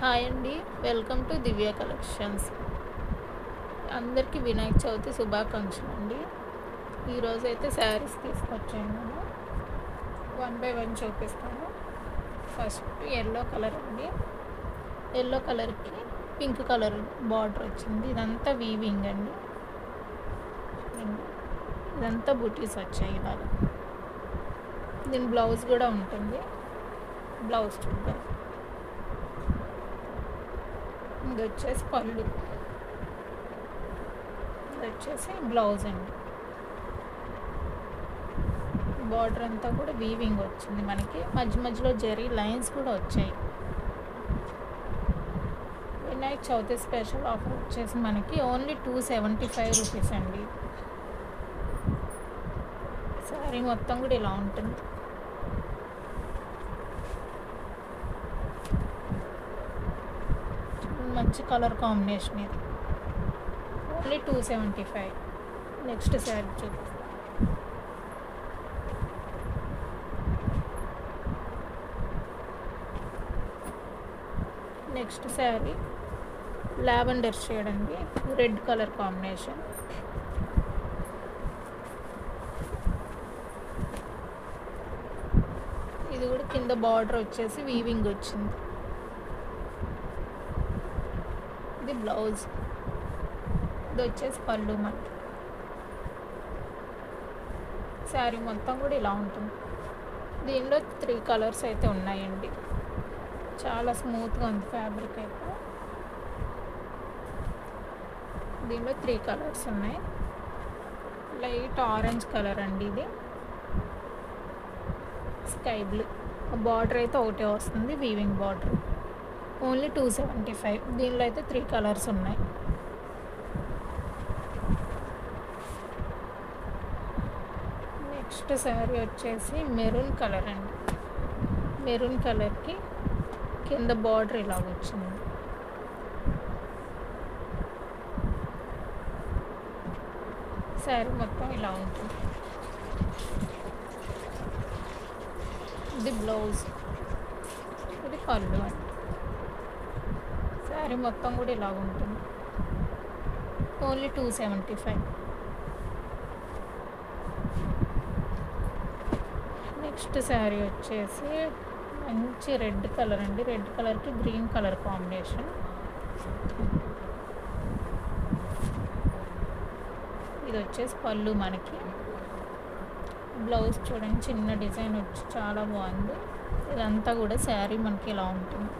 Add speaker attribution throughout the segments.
Speaker 1: Hi అండి. Welcome to Divya collections. అందరికీ వినాయక చవితి శుభాకాంక్షలు అండి. ఈరోజైతే శారీస్ తీసుకొచ్చాను. నేను వన్ బై వన్ చూపిస్తాను. ఫస్ట్ ఎల్లో కలర్ అండి. ఎల్లో కలర్కి పింక్ కలర్ బార్డర్ వచ్చింది. ఇదంతా వీవింగ్ అండి. ఇదంతా బూటీస్ వచ్చాయి ఇలాగా. దీని బ్లౌజ్ కూడా ఉంటుంది. బ్లౌజ్ చూద్దాం. ఇది వచ్చేసి పళ్ళు, ఇది వచ్చేసి బ్లౌజ్ అండి. బార్డర్ అంతా కూడా వీవింగ్ వచ్చింది. మనకి మధ్య మధ్యలో జరీ లైన్స్ కూడా వచ్చాయి. వినాయక చవితి స్పెషల్ ఆఫర్ వచ్చేసి మనకి ఓన్లీ 275 రూపీస్ అండి. శారీ మొత్తం కూడా ఇలా ఉంటుంది. మంచి కలర్ కాంబినేషన్ ఇది. ఓన్లీ 275. నెక్స్ట్ శారీ చూపిస్తాను. నెక్స్ట్ శారీ లావెండర్ షేడ్ అండి. Red colour combination. ఇది కూడా కింద బార్డర్ వచ్చేసి వీవింగ్ వచ్చింది. ఇది బ్లౌజ్, ఇది వచ్చేసి పళ్ళు. మనకి శారీ మొత్తం కూడా ఇలా ఉంటుంది. దీనిలో 3 కలర్స్ అయితే ఉన్నాయండి. చాలా స్మూత్గా ఉంది ఫ్యాబ్రిక్ అయితే. దీనిలో 3 కలర్స్ ఉన్నాయి. లైట్ ఆరెంజ్ కలర్ అండి. ఇది స్కై బ్లూ. బార్డర్ అయితే ఒకటే వస్తుంది, వీవింగ్ బార్డర్. ఓన్లీ 275. దీనిలో అయితే 3 కలర్స్ ఉన్నాయి. నెక్స్ట్ శారీ వచ్చేసి మెరూన్ కలర్ అండి. మెరూన్ కలర్కి కింద బార్డర్ ఇలా వచ్చింది. శారీ మొత్తం ఇలా ఉంటుంది. ఇది బ్లౌజ్, ఇది పళ్ళు అండి. శారీ మొత్తం కూడా ఇలా ఉంటుంది. ఓన్లీ 275. నెక్స్ట్ శారీ వచ్చేసి మంచి రెడ్ కలర్ అండి. రెడ్ కలర్కి గ్రీన్ కలర్ కాంబినేషన్. ఇది వచ్చేసి పళ్ళు. మనకి బ్లౌజ్ చూడండి, చిన్న డిజైన్ వచ్చి చాలా బాగుంది. ఇదంతా కూడా శారీ మనకి ఇలా ఉంటుంది.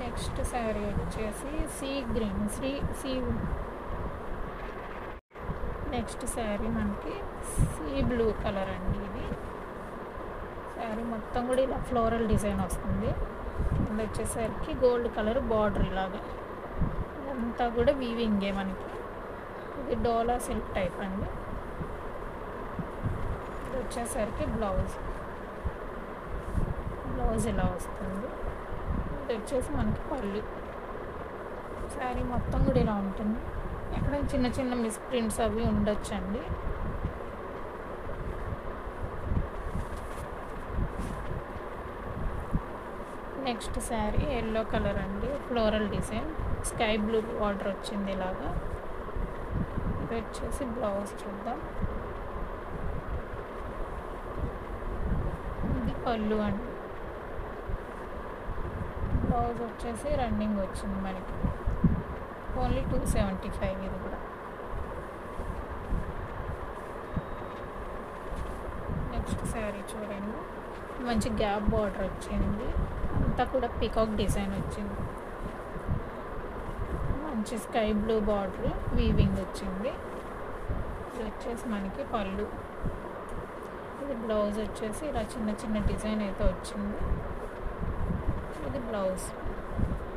Speaker 1: నెక్స్ట్ శారీ వచ్చేసి sea green sea. Next sari మనకి సీ బ్లూ కలర్ అండి. ఇది శారీ మొత్తం కూడా ఇలా ఫ్లోరల్ డిజైన్ వస్తుంది. ఇది వచ్చేసరికి గోల్డ్ కలర్ బార్డర్ ఇలాగా. ఇదంతా కూడా వీవింగే మనకి. ఇది డోలా సిల్క్ టైప్ అండి. ఇది వచ్చేసరికి బ్లౌజ్ ఇలా వస్తుంది. ఇది వచ్చేసి మనకి పళ్ళు. శారీ మొత్తం కూడా ఇలా ఉంటుంది. ఎక్కడ చిన్న చిన్న మిస్ ప్రింట్స్ అవి ఉండొచ్చండి. నెక్స్ట్ శారీ ఎల్లో కలర్ అండి. Floral design, sky blue border వచ్చింది ఇలాగా. ఇది వచ్చేసి బ్లౌజ్ చూద్దాం. ఇది పళ్ళు అండి. బ్లౌజ్ వచ్చేసి రన్నింగ్ వచ్చింది మనకి. ఓన్లీ 275. ఇది కూడా. నెక్స్ట్ శారీ చూడండి, మంచి గ్యాప్ బార్డర్ వచ్చింది. అంతా కూడా పికాక్ డిజైన్ వచ్చింది. మంచి స్కై బ్లూ బార్డర్ వీవింగ్ వచ్చింది. ఇది వచ్చేసి మనకి పళ్ళు. ఇది బ్లౌజ్ వచ్చేసి ఇలా చిన్న చిన్న డిజైన్ అయితే వచ్చింది. ఇది బ్లౌజ్,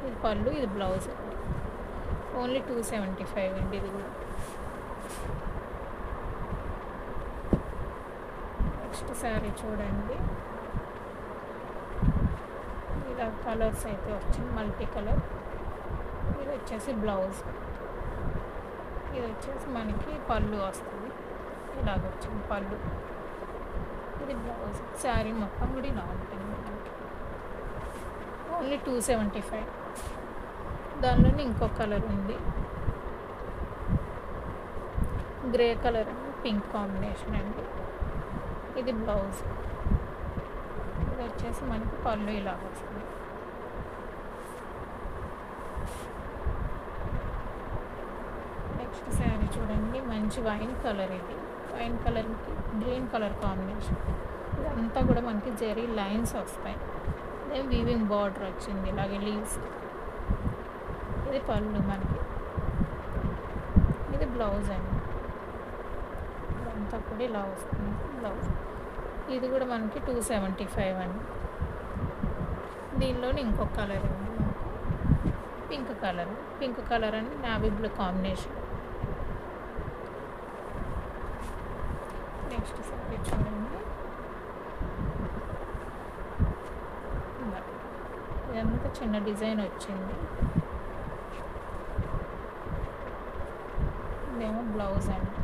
Speaker 1: ఇది పళ్ళు, ఇది బ్లౌజ్. ఓన్లీ 275 అండి. ఇది కూడా. నెక్స్ట్ శారీ చూడండి, ఇలా కలర్స్ అయితే వచ్చింది, మల్టీ కలర్. ఇది వచ్చేసి బ్లౌజ్. ఇది వచ్చేసి మనకి పళ్ళు వస్తుంది, ఇలాగ వచ్చింది పళ్ళు. ఇది బ్లౌజ్. శారీ మొత్తం కూడా ఇలా ఉంటుంది మనకి. ఓన్లీ 275. దానిలోనే ఇంకో కలర్ ఉంది, గ్రే కలర్ అండి, పింక్ కాంబినేషన్ అండి. ఇది బ్లౌజ్. ఇది వచ్చేసి మనకి పళ్ళు ఇలాగ వస్తుంది. నెక్స్ట్ శారీ చూడండి, మంచి వైన్ కలర్. ఇది వైన్ కలర్కి గ్రీన్ కలర్ కాంబినేషన్. ఇదంతా కూడా మనకి జెరీ లైన్స్ వస్తాయి, అదే వీవింగ్ బార్డర్ వచ్చింది ఇలాగే లీవ్స్. ఇది పళ్ళు మనకి. ఇది బ్లౌజ్ అండి, ఇదంతా కూడా ఇలా వస్తుంది బ్లౌజ్. ఇది కూడా మనకి 275 అండి. దీనిలోనే ఇంకొక కలర్ ఉంది మనకి, పింక్ కలర్ అండి, navy blue combination. Next sorry చూడండి, ఇదంతా చిన్న డిజైన్ వచ్చింది. ఇదేమో బ్లౌజ్ అండి,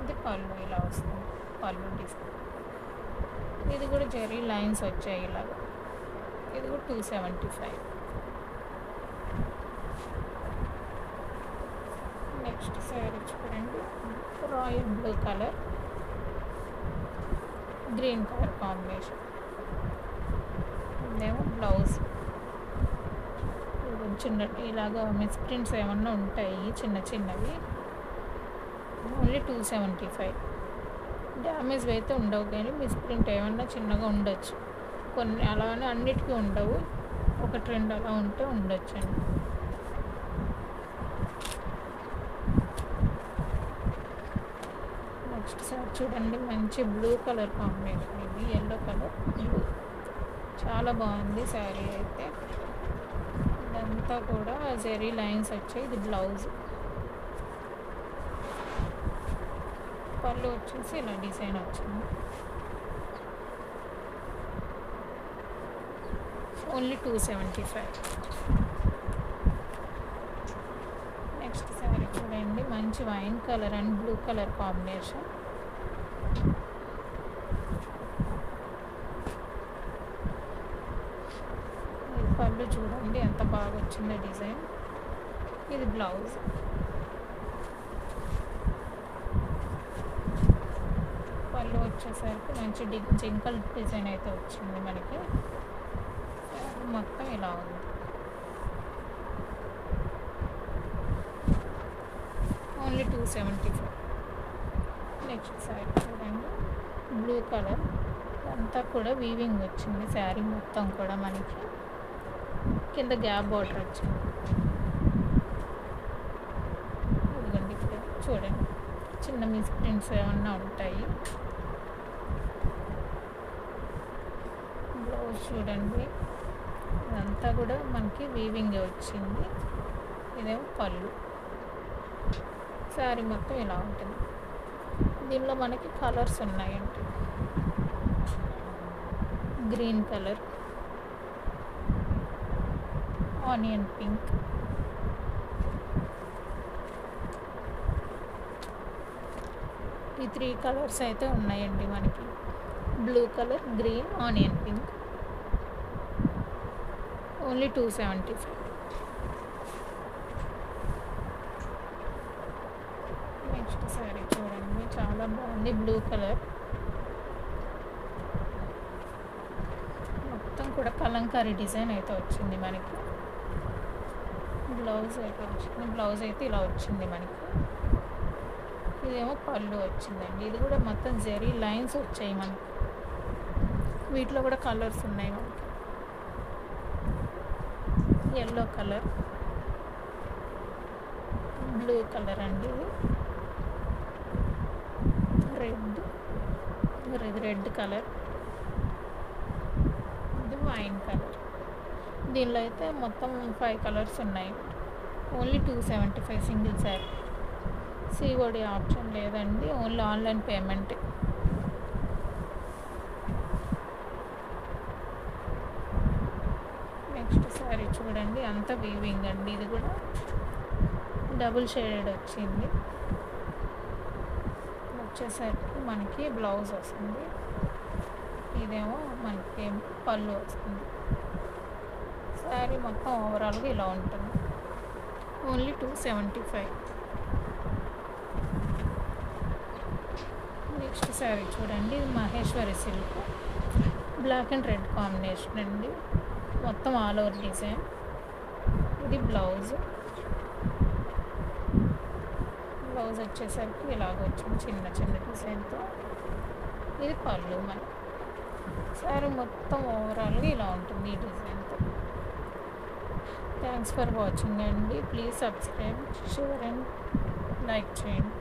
Speaker 1: ఇది పళ్ళు ఇలా వస్తుంది, పళ్ళు డిజైన్. ఇది కూడా జెరీ లైన్స్ వచ్చాయి ఇలాగా. ఇది కూడా 275. నెక్స్ట్ శారీ చూడండి, royal blue colour, green colour combination. ఇదేమో బ్లౌజ్. చిన్న ఇలాగా మిస్ ప్రింట్స్ ఏమన్నా ఉంటాయి చిన్న చిన్నవి. ఓన్లీ 275. డ్యామేజ్ అయితే ఉండవు, కానీ మిస్ ప్రింట్ ఏమన్నా చిన్నగా ఉండొచ్చు. కొన్ని అలానే అన్నిటికీ ఉండవు, ఒకటి రెండు అలా ఉంటే ఉండొచ్చు అండి. నెక్స్ట్ సార్ చూడండి, మంచి బ్లూ కలర్ కాంబినేషన్. ఇది ఎల్లో కలర్ బ్లూ, చాలా బాగుంది శారీ అయితే. ఇదంతా కూడా జెరీ లైన్స్ వచ్చాయి. ఇది బ్లౌజ్. పళ్ళు వచ్చేసి ఇలా డిజైన్ వచ్చింది. ఓన్లీ 275. నెక్స్ట్ శారీ చూడండి, మంచి wine colour and blue colour combination. పళ్ళు చూడండి ఎంత బాగా వచ్చిందో డిజైన్. ఇది బ్లౌజ్. పళ్ళు వచ్చేసరికి మంచి జింకల్ డిజైన్ అయితే వచ్చింది మనకి. మొత్తం ఇలా ఉంది. ఓన్లీ 275. నెక్స్ట్ సైడ్ చూడండి, బ్లూ కలర్. అంతా కూడా వీవింగ్ వచ్చింది శారీ మొత్తం కూడా మనకి. కింద గ్యాప్ బార్డర్ వచ్చింది. ఇదిగోండి ఇక్కడ చూడండి, చిన్న మిస్ ప్రింట్స్ ఏమన్నా ఉంటాయి. బ్లౌజ్ చూడండి, ఇదంతా కూడా మనకి వీవింగ్ వచ్చింది. ఇదేమో పళ్ళు. శారీ మొత్తం ఇలా ఉంటుంది. దీనిలో మనకి కలర్స్ ఉన్నాయండి, గ్రీన్ కలర్, ఆనియన్ పింక్, ఈ 3 కలర్స్ అయితే ఉన్నాయండి మనకి. Blue colour, green, onion pink. Only 275. Next sari చూడండి, చాలా బాగుంది. బ్లూ కలర్ మొత్తం కూడా కలంకారీ డిజైన్ అయితే వచ్చింది మనకి. బ్లౌజ్ అయితే వచ్చింది. బ్లౌజ్ అయితే ఇలా వచ్చింది మనకి. ఇదేమో పళ్ళు వచ్చిందండి. ఇది కూడా మొత్తం జెరీ లైన్స్ వచ్చాయి మనకి. వీటిలో కూడా కలర్స్ ఉన్నాయి మనకి. ఎల్లో కలర్, బ్లూ కలర్ అండి, రెడ్ కలర్, ఇది వైన్ కలర్. దీనిలో అయితే మొత్తం 5 కలర్స్ ఉన్నాయి. Only 275 single sari. COD option లేదండి, only online payment. Next sari చూడండి, అంతా వీవింగ్ అండి. ఇది కూడా డబుల్ షేడెడ్ వచ్చింది. వచ్చేసరికి మనకి బ్లౌజ్ వస్తుంది. ఇదేమో మనకి పళ్ళు వస్తుంది. శారీ మొత్తం ఓవరాల్గా ఇలా ఉంటుంది. ఓన్లీ 275. నెక్స్ట్ శారీ చూడండి, ఇది Maheshwari silk, black and red combination అండి. మొత్తం ఆల్ ఓవర్ డిజైన్. ఇది బ్లౌజ్ వచ్చేసరికి ఇలాగ వచ్చింది చిన్న చిన్న డిజైన్తో. ఇది పళ్ళు. మన శారీ మొత్తం ఓవరాల్గా ఇలా ఉంటుంది ఈ డిజైన్తో. థ్యాంక్స్ ఫర్ వాచింగ్ అండి. Please subscribe, share and like చేయండి.